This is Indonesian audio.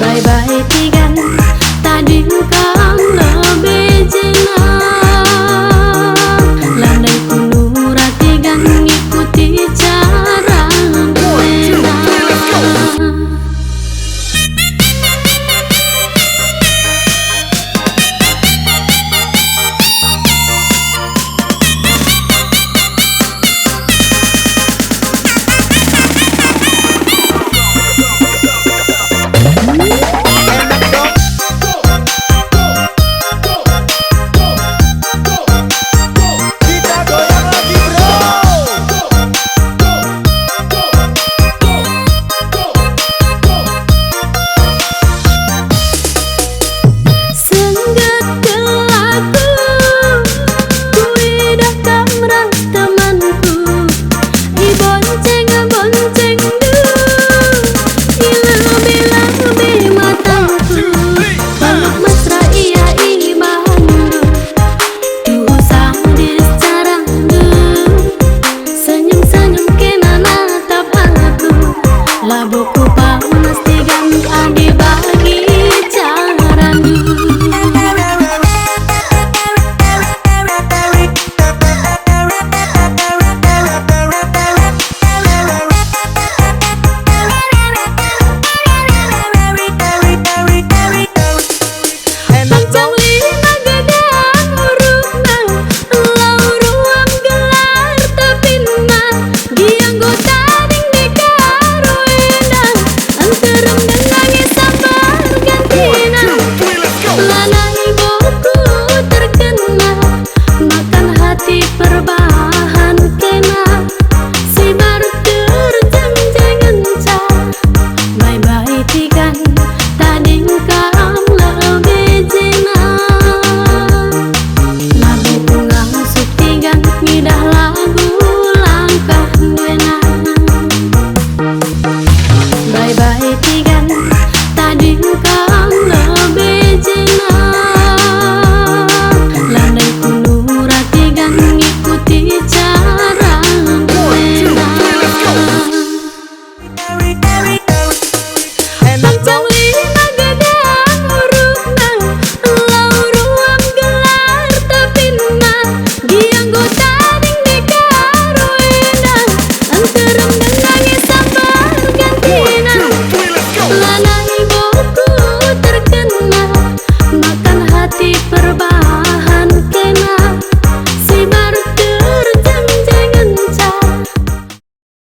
Bye-bye tigan tadi kang lebih jenak landai kuno ratigan ngikuti cara beda. Labuku paunas tigan adi bagi carandu. Pancang lina gedean hurufna lau ruang gelar tepinna giang gota lanai boku terkena makan hati perbahan kena sibar terjeng-jeng enca. Bye-bye tigan tadi kang lebih jenak lagu bunga suk tigan ngidah lagu langkah duena. Bye-bye tigan